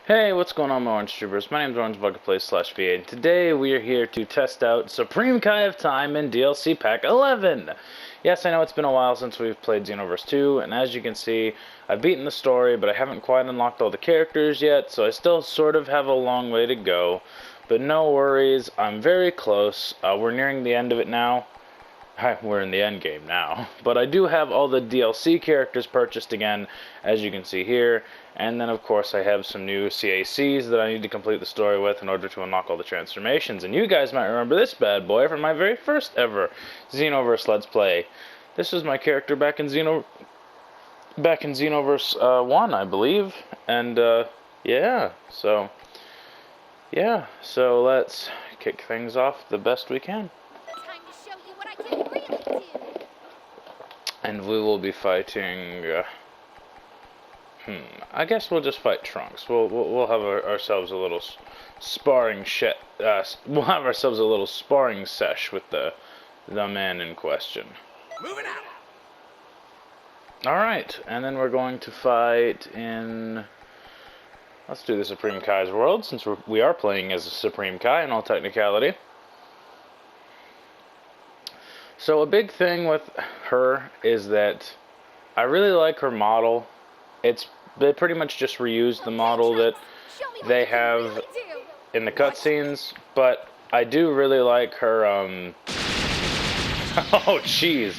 Hey, what's going on, my Orange Troopers? My name's OrangeBucketPlays/VA, and today we are here to test out Supreme Kai of Time in DLC Pack 11! Yes, I know it's been a while since we've played Xenoverse 2, and as you can see, I've beaten the story, but I haven't quite unlocked all the characters yet, so I still sort of have a long way to go. But no worries, I'm very close. We're nearing the end of it now. We're in the end game now, but I do have all the DLC characters purchased again, as you can see here, and then of course I have some new CACs that I need to complete the story with in order to unlock all the transformations, and you guys might remember this bad boy from my very first ever Xenoverse Let's Play. This was my character back in Xenoverse 1, I believe, and yeah, so let's kick things off the best we can. And we will be fighting. I guess we'll just fight Trunks. We'll have ourselves a little sparring we'll have ourselves a little sparring sesh with the man in question. Moving out. All right, and then we're going to fight in. Let's do the Supreme Kai's world, since we are playing as a Supreme Kai in all technicality. So a big thing with her is that I really like her model. They pretty much just reused the model that they have in the cutscenes, but I do really like her, oh jeez.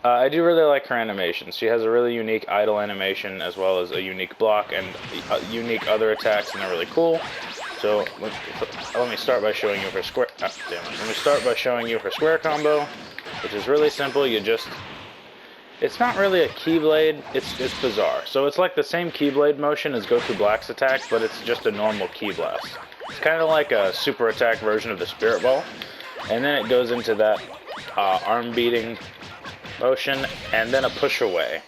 I do really like her animations. She has a really unique idle animation as well as a unique block and unique other attacks, and they're really cool. So let me start by showing you her square. Let me start by showing you her square combo, which is really simple. It's not really a Keyblade, it's bizarre. So it's like the same Keyblade motion as Goku Black's attack, but it's just a normal Key Blast. It's kind of like a super attack version of the Spirit Ball. And then it goes into that arm beating motion, and then a push away.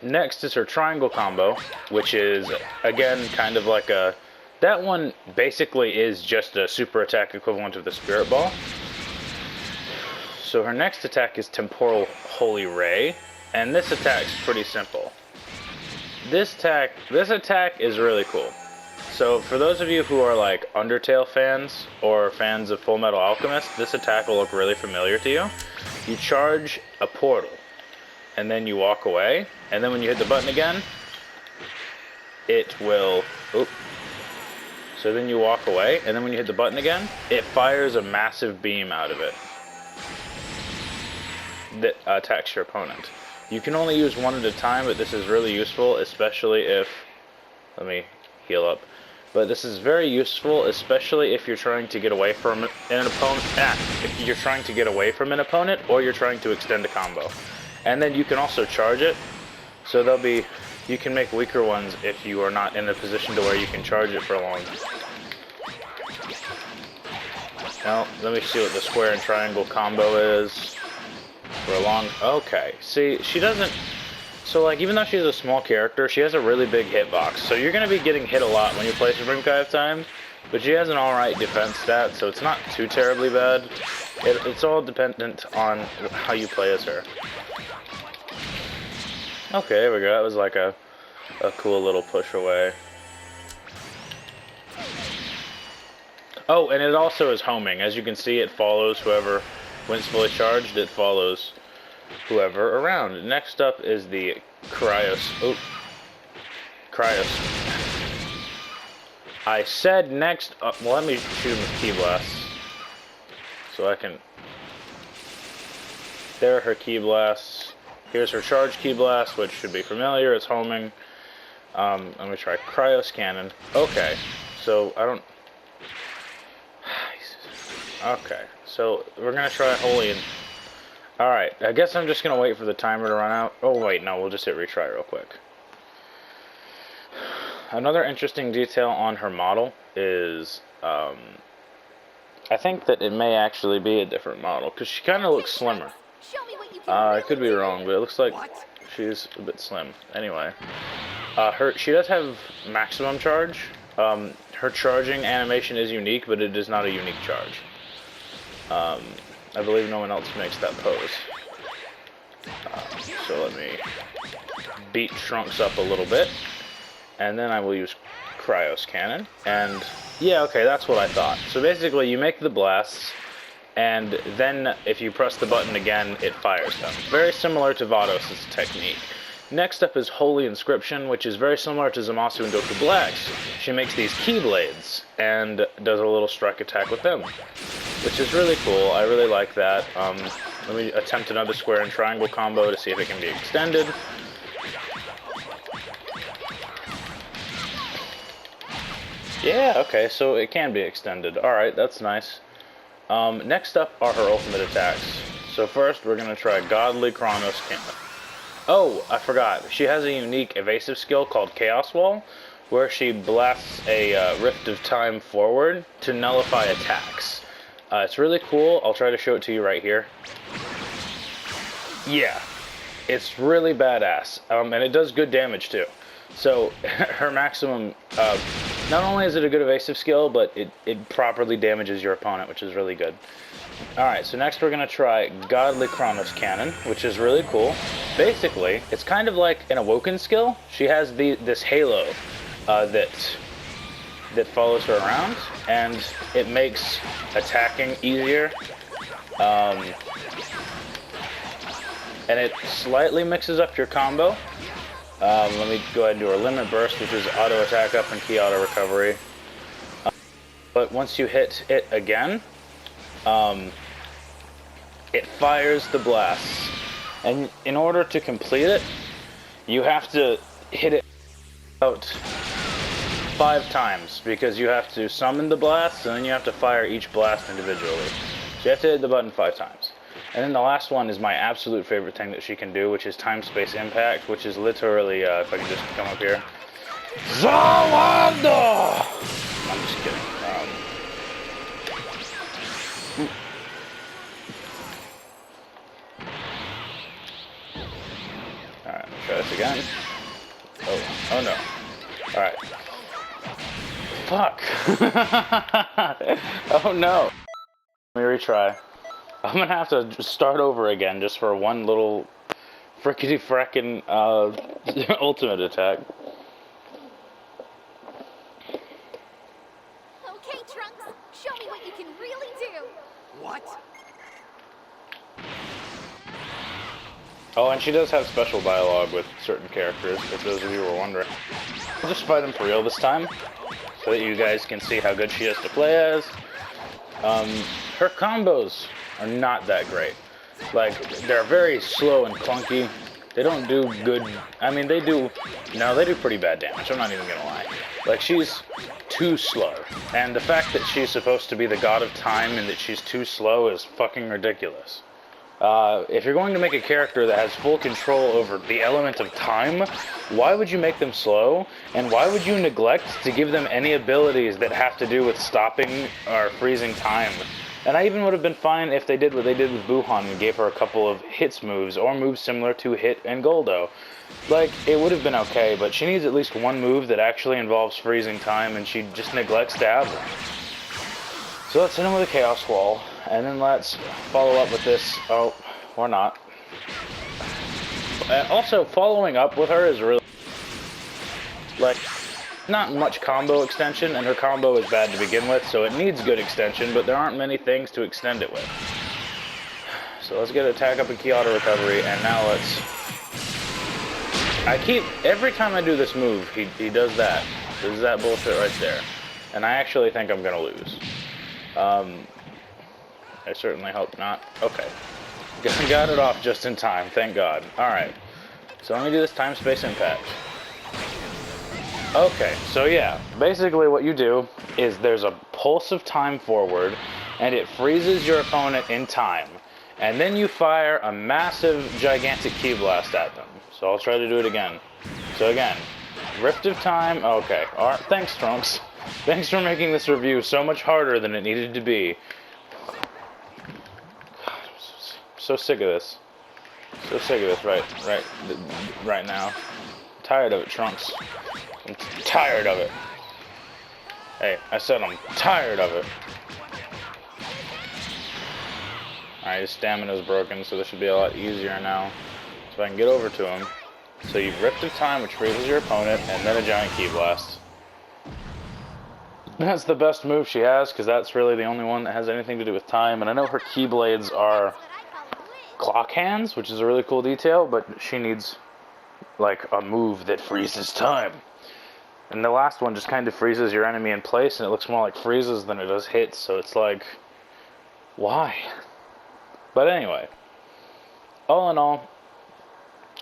Next is her triangle combo, which is, again, kind of like a... That one basically is just a super attack equivalent of the Spirit Ball. So her next attack is Temporal Holy Ray, and this attack's pretty simple. This attack is really cool. So for those of you who are like Undertale fans or fans of Full Metal Alchemist, this attack will look really familiar to you. You charge a portal, and then you walk away, and then when you hit the button again, it will... Oop. So then you walk away, and then when you hit the button again, it fires a massive beam out of it that attacks your opponent. You can only use one at a time, but this is really useful, especially if... Let me heal up. But this is very useful, especially if you're trying to get away from an opponent. If you're trying to get away from an opponent, or you're trying to extend a combo. And then you can also charge it, so you can make weaker ones if you are not in a position to where you can charge it for long. Now, let me see what the square and triangle combo is. For a long... Okay, see, she doesn't... So, like, even though she's a small character, she has a really big hitbox. So you're going to be getting hit a lot when you play Supreme Kai of Time. But she has an alright defense stat, so it's not too terribly bad. It's all dependent on how you play as her. Okay, there we go. That was like a cool little push away. Oh, and it also is homing. As you can see, it follows whoever... When it's fully charged, it follows whoever around. Next up is the Cryos. Oh. Cryos. I said next up. Well, let me shoot him with Key Blasts. So I can... There are her Key Blasts. Here's her Charge Key Blast, which should be familiar. It's homing. Let me try Cryos Cannon. Okay. So, I don't... Okay, so we're gonna try Holy and... Alright, I guess I'm just gonna wait for the timer to run out. Oh wait, no, we'll just hit retry real quick. Another interesting detail on her model is, I think that it may actually be a different model, because she kind of looks slimmer. I could be wrong, but it looks like she's a bit slim. Anyway, she does have maximum charge. Her charging animation is unique, but it is not a unique charge. I believe no one else makes that pose. So let me beat Trunks up a little bit. and then I will use Cryos Cannon. And yeah, okay, that's what I thought. So basically, you make the blasts, and then if you press the button again, it fires them. Very similar to Vados' technique. Next up is Holy Inscription, which is very similar to Zamasu and Goku Black's. She makes these Keyblades and does a little strike attack with them, which is really cool. I really like that. Let me attempt another square and triangle combo to see if it can be extended. Yeah, okay, so it can be extended. Alright, that's nice. Next up are her ultimate attacks. So first, we're going to try Godly Chronos Cannon. Oh, I forgot. She has a unique evasive skill called Chaos Wall, where she blasts a Rift of Time forward to nullify attacks. It's really cool. I'll try to show it to you right here. Yeah, it's really badass, and it does good damage too. So her maximum, not only is it a good evasive skill, but it properly damages your opponent, which is really good. Alright, so next we're going to try Godly Chronos Cannon, which is really cool. Basically, it's kind of like an awoken skill. She has this halo that follows her around, and it makes attacking easier. And it slightly mixes up your combo. Let me go ahead and do our Limit Burst, which is auto attack up and key auto recovery. But once you hit it again, it fires the blasts. And in order to complete it, you have to hit it about 5 times, because you have to summon the blasts, and then you have to fire each blast individually. So you have to hit the button 5 times. And then the last one is my absolute favorite thing that she can do, which is Time-Space Impact, which is literally, if I can just come up here, Zawanda! I'm just kidding. Alright, try this again. Oh no. Alright. Fuck! Oh no! Let me retry. I'm gonna have to just start over again just for one little frickety frackin' ultimate attack. Okay, Trunks, show me what you can really do. What? Oh, and she does have special dialogue with certain characters, if those of you were wondering. I'll just fight them for real this time, so that you guys can see how good she is to play as. Her combos are not that great. Like, they're very slow and clunky. They don't do good. I mean, they do pretty bad damage. I'm not even gonna lie. Like, she's too slow. And the fact that she's supposed to be the god of time and that she's too slow is fucking ridiculous. If you're going to make a character that has full control over the element of time, why would you make them slow? And why would you neglect to give them any abilities that have to do with stopping or freezing time? And I even would have been fine if they did what they did with Buhan and gave her a couple of hits moves, or moves similar to Hit and Goldo. Like, it would have been okay, but she needs at least one move that actually involves freezing time, and she just neglects to have them. So let's hit him with a Chaos Wall, and then let's follow up with this. Oh, or not. Also, following up with her is really, like, not much combo extension, and her combo is bad to begin with, so it needs good extension, but there aren't many things to extend it with. So let's get attack up and key auto recovery, and now let's... every time I do this move, he does that. Does that bullshit right there. And I actually think I'm gonna lose. I certainly hope not. Okay. Got it off just in time, thank God. Alright. So let me do this time-space impact. Okay, so yeah, basically what you do is there's a pulse of time forward, and it freezes your opponent in time. And then you fire a massive, gigantic ki blast at them. So I'll try to do it again. So again, Rift of Time, okay. Alright, thanks, Trunks. Thanks for making this review so much harder than it needed to be. God, I'm so sick of this. So sick of this right now. I'm tired of it, Trunks. I'm tired of it. Hey, I said I'm tired of it. Alright, his stamina's broken, so this should be a lot easier now. So I can get over to him. So you Rift of Time, which freezes your opponent, and then a Giant Ki Blast. That's the best move she has, because that's really the only one that has anything to do with time. And I know her Keyblades are clock hands, which is a really cool detail, but she needs, like, a move that freezes time. And the last one just kind of freezes your enemy in place, and it looks more like freezes than it does hits, so it's like, why? But anyway, all in all,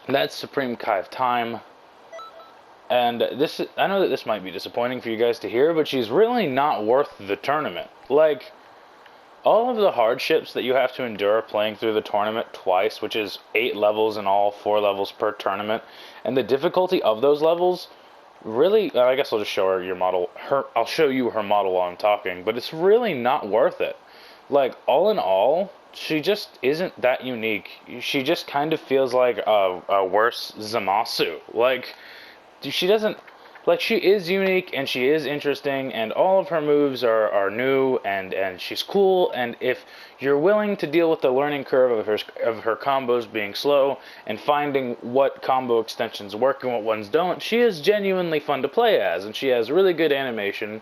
that's Supreme Kai of Time. And this, I know that this might be disappointing for you guys to hear, but she's really not worth the tournament. Like, all of the hardships that you have to endure playing through the tournament twice, which is 8 levels in all, 4 levels per tournament, and the difficulty of those levels, really, I guess I'll just show her your model. I'll show you her model while I'm talking, but it's really not worth it. Like, all in all, she just isn't that unique. She just kind of feels like a worse Zamasu. Like, she doesn't, like, she is unique and she is interesting and all of her moves are new and she's cool, and if you're willing to deal with the learning curve of her combos being slow and finding what combo extensions work and what ones don't, she is genuinely fun to play as, and she has really good animation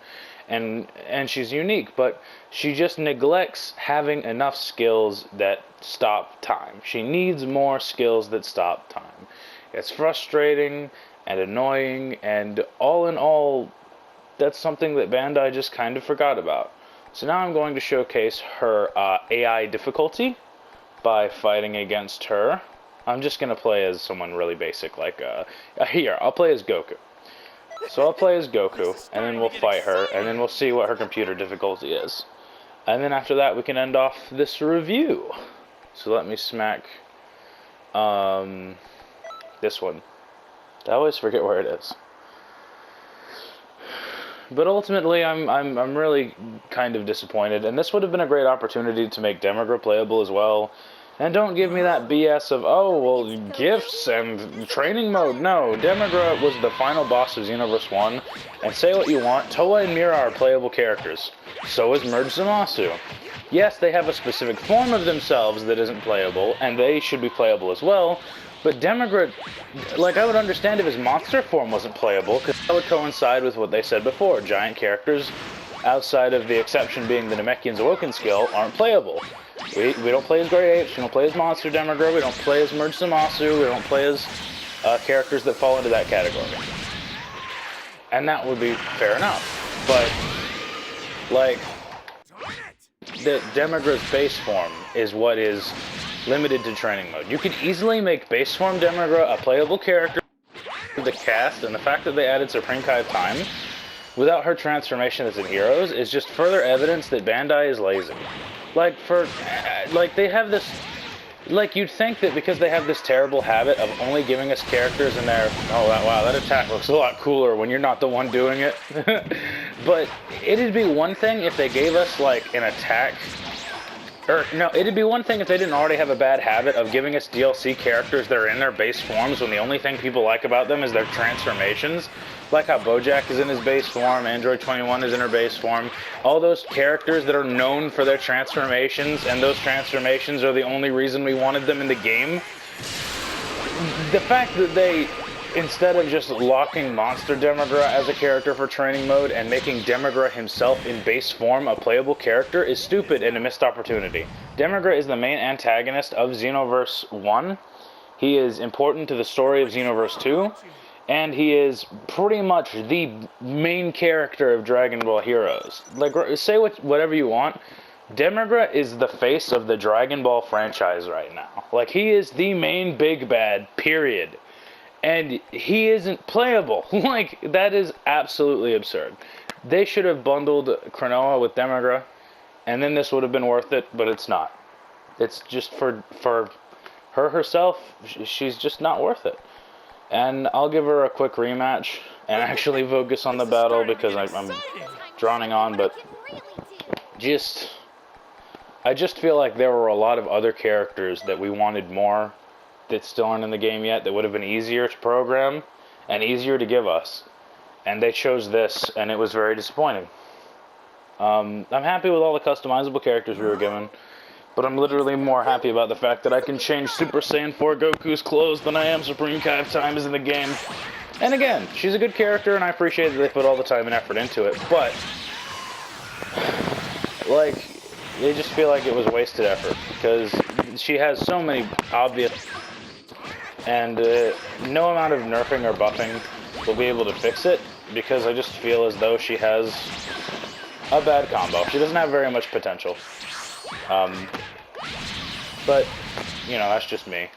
and she's unique, but she just neglects having enough skills that stop time. She needs more skills that stop time. It's frustrating and annoying, and all in all, that's something that Bandai just kind of forgot about. So now I'm going to showcase her AI difficulty by fighting against her. I'm just going to play as someone really basic, like, here, I'll play as Goku. So I'll play as Goku, and then we'll fight her, and then we'll see what her computer difficulty is. And then after that, we can end off this review. So let me smack, this one. I always forget where it is. But ultimately, I'm really kind of disappointed, and this would have been a great opportunity to make Demigra playable as well. And don't give me that BS of, oh, well, gifts and training mode. No, Demigra was the final boss of Xenoverse 1, and say what you want, Toa and Mira are playable characters. So is Merge Zamasu. Yes, they have a specific form of themselves that isn't playable, and they should be playable as well, but Demigra, like, I would understand if his monster form wasn't playable, because that would coincide with what they said before. Giant characters, outside of the exception being the Namekian's Awoken skill, aren't playable. We don't play as Great Apes, we don't play as Monster Demigra, we don't play as Merge Zamasu, we don't play as characters that fall into that category. And that would be fair enough. But, like, the Demigra's base form is what is limited to training mode. You could easily make base form Demigra a playable character with the cast, and the fact that they added Supreme Kai of Time without her transformation that's in Heroes is just further evidence that Bandai is lazy. Like, they have this, like, you'd think that because they have this terrible habit of only giving us characters in there, oh, wow, that attack looks a lot cooler when you're not the one doing it. But it'd be one thing if they gave us, like, an attack. Or, no, it'd be one thing if they didn't already have a bad habit of giving us DLC characters that are in their base forms when the only thing people like about them is their transformations. Like how Bojack is in his base form, Android 21 is in her base form. All those characters that are known for their transformations, and those transformations are the only reason we wanted them in the game. The fact that they, instead of just locking Monster Demigra as a character for training mode and making Demigra himself in base form a playable character is stupid and a missed opportunity. Demigra is the main antagonist of Xenoverse 1. He is important to the story of Xenoverse 2. And he is pretty much the main character of Dragon Ball Heroes. Like, say whatever you want, Demigra is the face of the Dragon Ball franchise right now. Like, he is the main big bad, period. And he isn't playable. Like, that is absolutely absurd. They should have bundled Cronoa with Demigra, and then this would have been worth it, but it's not. It's just for her herself, she's just not worth it. And I'll give her a quick rematch and actually focus on the battle because I'm droning on, but I just feel like there were a lot of other characters that we wanted more that still aren't in the game yet that would have been easier to program and easier to give us. And they chose this, and it was very disappointing. I'm happy with all the customizable characters we were given. But I'm literally more happy about the fact that I can change Super Saiyan 4 Goku's clothes than I am Supreme Kai of Time is in the game. And again, she's a good character, and I appreciate that they put all the time and effort into it, but, like, they just feel like it was wasted effort, because she has so many obvious, and no amount of nerfing or buffing will be able to fix it, because I just feel as though she has a bad combo. She doesn't have very much potential. But, you know, that's just me.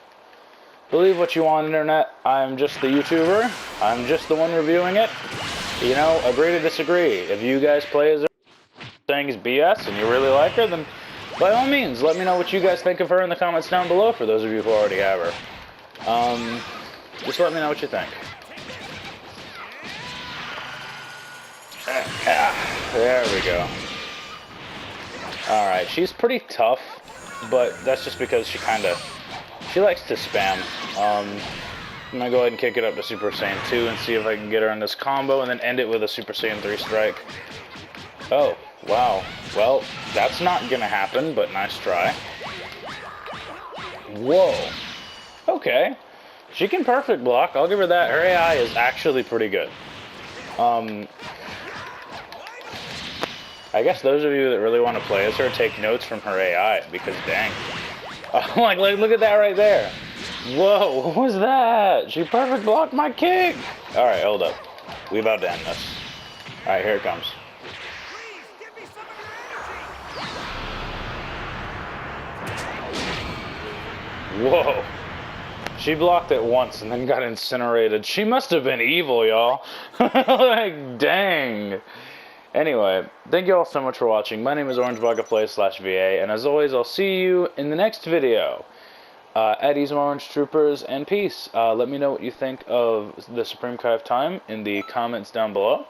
Believe what you want, Internet. I'm just the YouTuber. I'm just the one reviewing it. You know, agree to disagree. If you guys play as her saying is BS and you really like her, then by all means, let me know what you guys think of her in the comments down below for those of you who already have her. Just let me know what you think. There we go. Alright, she's pretty tough, but that's just because she likes to spam. I'm gonna go ahead and kick it up to Super Saiyan 2 and see if I can get her in this combo and then end it with a Super Saiyan 3 strike. Oh, wow. Well, that's not gonna happen, but nice try. Whoa. Okay. She can perfect block, I'll give her that. Her AI is actually pretty good. I guess those of you that really want to play as her, take notes from her AI, because dang. Like, look at that right there. Whoa, what was that? She perfect blocked my kick. Alright, hold up. We about to end this. Alright, here it comes. Whoa. She blocked it once and then got incinerated. She must have been evil, y'all. Like, dang. Anyway, thank you all so much for watching. My name is OrangeBugAPlay/VA, and as always, I'll see you in the next video. Eddie's Orange Troopers, and peace. Let me know what you think of the Supreme Kai of Time in the comments down below.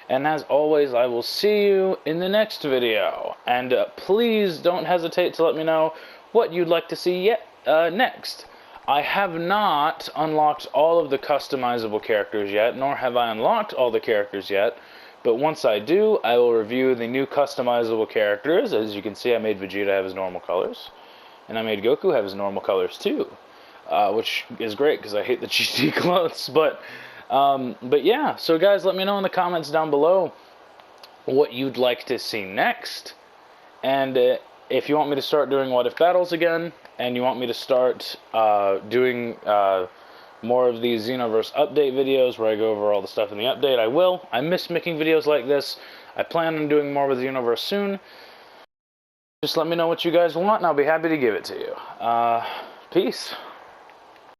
And as always, I will see you in the next video. And please don't hesitate to let me know what you'd like to see next. I have not unlocked all of the customizable characters yet, nor have I unlocked all the characters yet. But once I do, I will review the new customizable characters. As you can see, I made Vegeta have his normal colors. And I made Goku have his normal colors too. Which is great, because I hate the GT clothes. But yeah, so guys, let me know in the comments down below what you'd like to see next. And if you want me to start doing What If Battles again, and you want me to start doing more of these Xenoverse update videos where I go over all the stuff in the update, I will. I miss making videos like this. I plan on doing more with Xenoverse soon. Just let me know what you guys want, and I'll be happy to give it to you. Peace.